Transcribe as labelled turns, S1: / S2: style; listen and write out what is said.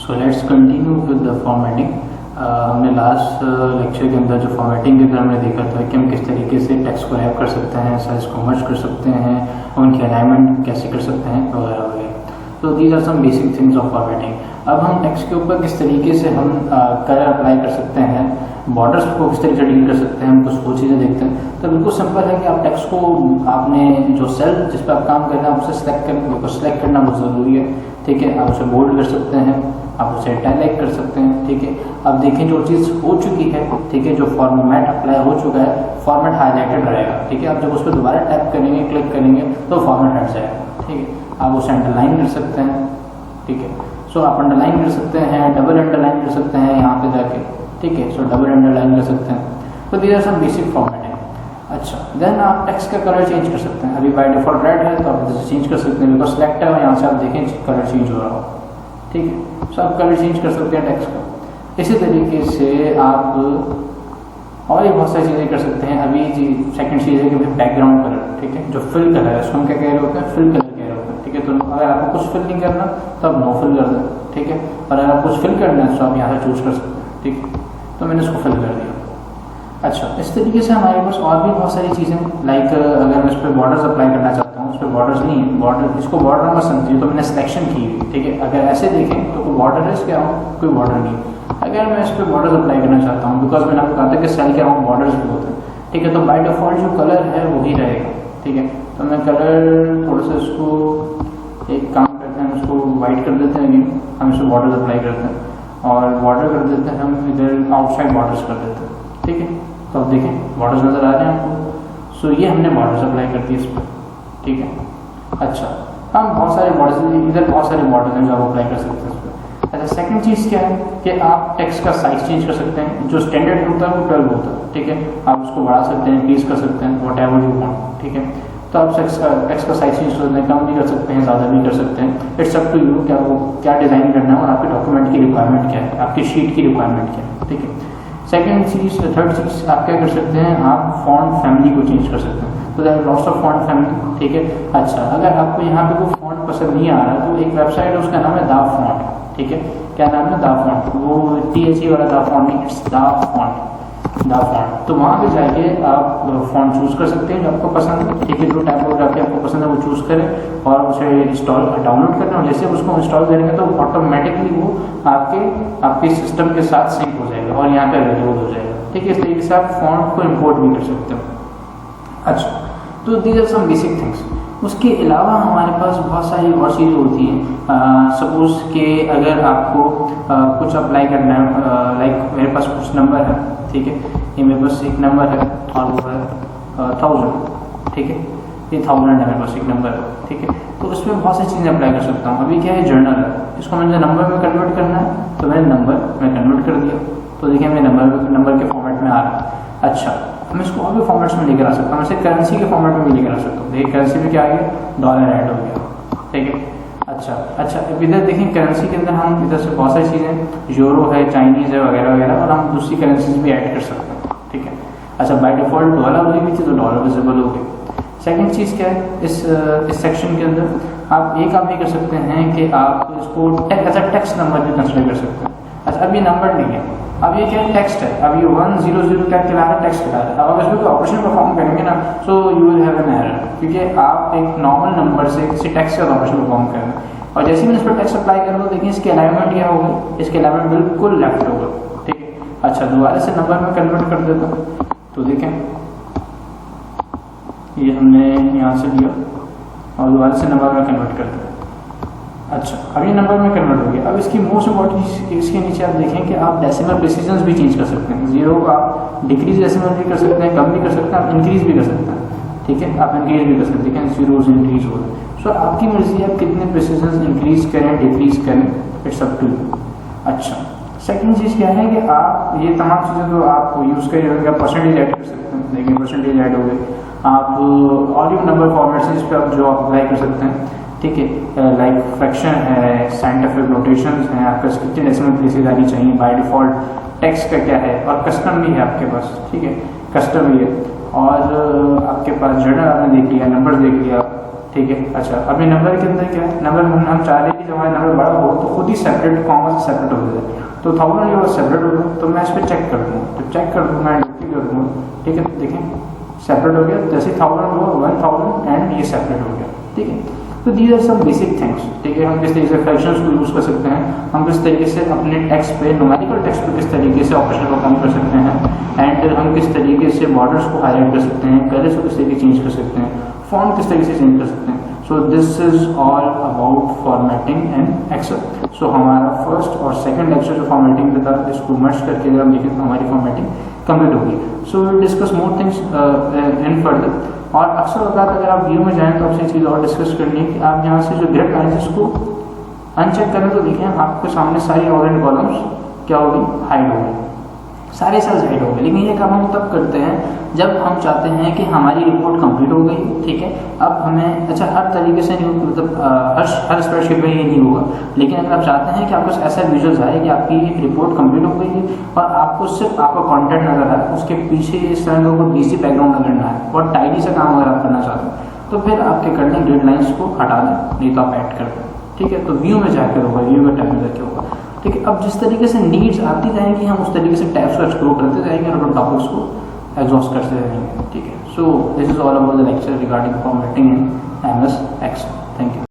S1: So let's continue with the formatting. हमने last lecture के अंदर जो फॉर्मेटिंग के अंदर हमने देखा था कि हम किस तरीके से टेक्स्ट को रैप कर सकते हैं, साइज को मर्ज कर सकते हैं, उनकी अलाइनमेंट कैसे कर सकते हैं वगैरह वगैरह। तो these are some basic things of formatting. अब हम टेक्स्ट के ऊपर किस तरीके से हम कलर अप्लाई कर सकते हैं, बॉर्डर्स को किस तरीके से डील कर सकते हैं, हम कुछ वो चीज़ें देखते हैं। तो बिल्कुल सिंपल है कि आप टेक्स्ट को आपने जो सेल जिस पर आप काम कर रहे हैं उसे सेलेक्ट करना बहुत ज़रूरी है। ठीक है, आप उसे बोल्ड कर सकते हैं, आप उसे इटैलिक कर सकते हैं। ठीक है, अब देखें जो चीज़ हो चुकी है, ठीक है, जो फॉर्मेट अप्लाई हो चुका है, फॉर्मेट हाईलाइटेड रहेगा। ठीक है, आप जब उस पर दोबारा टैप करेंगे, क्लिक करेंगे तो फॉर्मेट हट जाएगा। ठीक है, आप उसे अंडरलाइन कर सकते हैं। ठीक है, सो आप अंडरलाइन कर सकते हैं, डबल अंडरलाइन कर सकते हैं यहाँ पे जाके। ठीक है, सो डबल अंडरलाइन कर सकते हैं। तो these are some basic formatting. अच्छा, देन आप टेक्स्ट का कलर चेंज कर सकते हैं। अभी बाय डिफॉल्ट रेड है तो आप इसे चेंज कर सकते हैं, बिकॉज सेलेक्ट है और यहाँ से आप देखें कलर चेंज हो रहा हो। ठीक है, सो आप कलर चेंज कर सकते हैं टेक्स्ट का। इसी तरीके से आप और भी बहुत सारी चीज़ें कर सकते हैं। अभी सेकंड चीज़ है कि बैकग्राउंड कलर। ठीक है, जो फिल कलर है उसको हम क्या कह रहे होते हैं, फिल कलर कह रहे होते हैं। ठीक है, तो अगर आपको कुछ फिल नहीं करना तो आप नो फिल कर दें। ठीक है, और अगर आप कुछ फिल करना है तो आप यहाँ से चूज कर सकते हैं। ठीक है, तो मैंने इसको फिल कर दिया। अच्छा, इस तरीके से हमारे पास और भी बहुत सारी चीज़ें, लाइक अगर मैं इस पर बॉर्डर्स अप्लाई करना चाहता हूँ, उस पर बॉर्डर्स नहीं है, बॉर्डर इसको बॉर्डर नंबर समझिए, तो मैंने सिलेक्शन की हुई। ठीक है, अगर ऐसे देखें तो कोई बॉर्डर है इसके अराउंड, कोई बॉर्डर नहीं। अगर मैं इस पर बॉर्डर्स अप्लाई करना चाहता हूँ, बिकॉज मैंने आपको कहा था कि सेल के अराउंड बॉर्डर्स भी होते हैं। ठीक है, तो बाय डिफॉल्ट जो कलर है वही रहेगा। ठीक है, तो मैं कलर थोड़ा सा इसको एक काम करते हैं, उसको वाइट कर देते हैं। अगेन हम इसको बॉर्डर्स अप्लाई करते हैं और बॉर्डर कर देते हैं हम इधर आउटसाइड बॉर्डर्स कर देते हैं। ठीक है, तो अब देखें बॉर्डर्स नज़र आ रहे हैं आपको। सो ये हमने बॉर्डर्स अप्लाई कर दिए इस पर। ठीक है, अच्छा, हम बहुत सारे बॉर्डर्स, इधर बहुत सारे बॉर्डर्स हैं जो आप अप्लाई कर सकते हैं इस पर। अच्छा, सेकंड चीज़ क्या है कि आप टेक्स्ट का साइज चेंज कर सकते हैं। जो स्टैंडर्ड होता है वो 12 होता है। ठीक है, आप उसको बढ़ा सकते हैं, इंक्रीज कर सकते हैं, वट एवर यू वांट। ठीक है, तो आप टेक्स्ट का साइज चेंज कर सकते हैं, कम भी कर सकते हैं, ज़्यादा भी कर सकते हैं। इट्स अप टू यू कि आपको क्या डिज़ाइन करना है और आपके डॉक्यूमेंट की रिक्वायरमेंट क्या है, आपकी शीट की रिक्वायरमेंट क्या है। ठीक है, सेकेंड चीज़, थर्ड चीज़ आप क्या कर सकते हैं, आप फॉन्ट फैमिली को चेंज कर सकते हैं। तो there lots of font family. ठीक है, अच्छा, अगर आपको यहाँ पे कोई फॉन्ट पसंद नहीं आ रहा तो एक वेबसाइट है, उसका नाम है दा फॉन्ट। ठीक है, क्या नाम है, दा फॉन्ट। वो THE वाला दा फॉन्ट नहीं, इट्स दा फॉन्ट, दा फॉन्ट। तो वहाँ पे जाके आप फॉन्ट चूज़ कर सकते हैं जो आपको पसंद है। ठीक है, जो टाइपोग्राफी आपको पसंद है वो चूज़ करें और उसे इंस्टॉल डाउनलोड करें, और जैसे उसको इंस्टॉल करेंगे तो ऑटोमेटिकली वो आपके सिस्टम के साथ सिंक हो जाएगा और यहाँ पे अवेलेबल हो जाएगा। ठीक है, इस तरीके से आप फॉन्ट को इम्पोर्ट भी कर सकते हो। अच्छा, तो these are some basic things. उसके अलावा हमारे पास बहुत सारी और चीज़ें होती हैं। सपोज कि अगर आपको कुछ अप्लाई करना है, लाइक मेरे पास कुछ नंबर है। ठीक है, ये मेरे पास एक नंबर है और वो है 1000। ठीक है, ये 1000 है मेरे पास एक नंबर है। ठीक है, तो उसमें बहुत सारी चीज़ें अप्लाई कर सकता हूँ। अभी क्या है, जर्नल है, इसको मुझे नंबर में कन्वर्ट करना है, तो मैंने नंबर में कन्वर्ट कर दिया। तो देखिए मेरे नंबर के फॉर्मेट में आ रहा है। अच्छा, मैं इसको और भी फॉर्मेट्स में लेकर आ सकता हूँ, जैसे करेंसी के फॉर्मेट में भी लेकर आ सकता हूँ। देखिए करेंसी में क्या आ गया, डॉलर ऐड हो गया। ठीक है, अच्छा, इधर देखें करेंसी के अंदर हम इधर से बहुत सारी चीज़ें, यूरो है, चाइनीज़ है वगैरह वगैरह, और हम दूसरी करेंसीज भी ऐड कर सकते हैं। ठीक है, अच्छा, बाय डिफॉल्ट डॉलर हुई भी थी तो डॉलर विजिबल हो गई। सेकंड चीज़ क्या है, इस सेक्शन के अंदर आप ये काम भी कर सकते हैं कि आप इसको एज अ टेक्स्ट नंबर भी कंसिडर कर सकते हैं। अच्छा, अब ये नंबर नहीं है, अब ये क्या टेक्स्ट है। अब ये 100 क्या कहला रहा है, टेक्स्ट कहला रहा है। अब इसमें कोई ऑपरेशन परफॉर्म करेंगे ना, so you will have an error, क्योंकि आप एक नॉर्मल नंबर से किसी टेक्स्ट का ऑपरेशन परफॉर्म कर रहे हैं। और जैसे ही मैं इस पर टेक्स्ट अप्लाई कर रहा हूँ, देखिए इसकी अलाइनमेंट क्या होगा, इसकी अलाइनमेंट बिल्कुल लेफ्ट होगा। ठीक है, अच्छा, दोबारा से नंबर में कन्वर्ट कर देता हूँ, तो देखें ये हमने यहाँ से लिया और दोबारा से नंबर में कन्वर्ट कर दिया। अच्छा, अब ये नंबर में कन्वर्ट हो गया। अब इसकी मोस्ट इम्पोर्टेंट, इसके नीचे आप देखें कि आप डेसिमल प्रिसीजन भी चेंज कर सकते हैं। 0 को आप डिक्रीज डेसिमल भी कर सकते हैं, कम भी कर सकते हैं, आप इंक्रीज भी कर सकते हैं। ठीक है, आप इंक्रीज भी कर सकते हैं, 0 से इंक्रीज हो। सो आपकी मर्जी, आप कितने प्रिसीजन इंक्रीज करें, डिक्रीज करें, इट्स अप टू यू। अच्छा, सेकंड चीज़ क्या है कि आप ये तमाम चीज़ें तो आप यूज़ करिएगा, परसेंटेज ऐड कर सकते हैं। देखिए परसेंटेज ऐड हो गए। आप और भी नंबर फॉर्मेट्स इस पर आप जो आप अप्लाई कर सकते हैं। ठीक है, लाइक फ्रैक्शन है, साइंटिफिक नोटेशंस हैं, आपका कितने डेसिमल प्लेसेस आनी चाहिए, बाय डिफॉल्ट टेक्स्ट का क्या है, और कस्टम भी है आपके पास। ठीक है, कस्टम भी है, और आपके पास जर्नल आपने देख लिया, नंबर देख लिया, ठीक है। अच्छा, अभी नंबर के अंदर क्या है, नंबर हम चाह रहे हैं कि जब हमारा नंबर बड़ा हो तो खुद ही सेपरेट कॉमा से सेपरेट हो जाए, तो 1000 ये सेपरेट हो गया, तो मैं इस पर चेक कर दूँगा, तो चेक कर दूँगा एंड ओके कर दूँगा, ठीक है। देखें सेपरेट हो गया, जैसे 1000 हुआ 1000 एंड ये सेपरेट हो गया, ठीक है। तो these are some basic things, ठीक है। हम किस तरीके से फ्रैक्शंस को यूज़ कर सकते हैं, हम किस तरीके से अपने टेक्स्ट पे न्यूमेरिकल टेक्स्ट पे किस तरीके से ऑपरेशन परफॉर्म कर सकते हैं, एंड हम किस तरीके से बॉर्डर्स को हाईलाइट कर सकते हैं, कलर्स को किस तरीके से चेंज कर सकते हैं, फॉन्ट किस तरीके से चेंज कर सकते हैं। So this is all about formatting in Excel. So हमारा फर्स्ट और सेकंड लेक्चर जो फॉर्मेटिंग पे था, इसको मर्ज करके अगर हम देखें तो हमारी फॉर्मेटिंग कंप्लीट होगी। So will discuss more things in further. और अक्सर होता है अगर आप व्यू में जाएं तो आपसे चीज़ और डिस्कस करनी है कि आप यहाँ से जो ग्रिड लाइन है इसको अनचेक करें तो देखें आपके सामने सारी ऑरेंज कॉलम्स क्या होगी, हाइड होगी, सारे सेल्स हाइड हो गए। लेकिन ये काम हम तब करते हैं जब हम चाहते हैं कि हमारी रिपोर्ट कंप्लीट हो गई, ठीक है। अब हमें अच्छा हर तरीके से नहीं, मतलब हर स्प्रेडशीट में ये नहीं होगा, लेकिन अगर आप चाहते हैं कि आपको ऐसा विजुअल्स आए कि आपकी रिपोर्ट कंप्लीट हो गई है और आपको सिर्फ आपका कंटेंट नजर आए, उसके पीछे इस तरह का डीसी बैकग्राउंड नजर ना आए, बहुत टाइडी सा काम अगर आप करना चाहते हैं तो फिर आपके करने ग्रिड लाइन्स को हटा दें, नहीं तो आप ऐड कर दें, ठीक है। तो व्यू में जाकर होगा, व्यू में टैब में जाके होगा, ठीक है। अब जिस तरीके से नीड्स आती जाएंगी हम उस तरीके से टैब्स को एक्सप्लोर करते जाएंगे और टॉपिक्स को एग्जॉस्ट करते रहेंगे, ठीक है। सो this is all about the lecture regarding formatting in MS Excel। Thank you.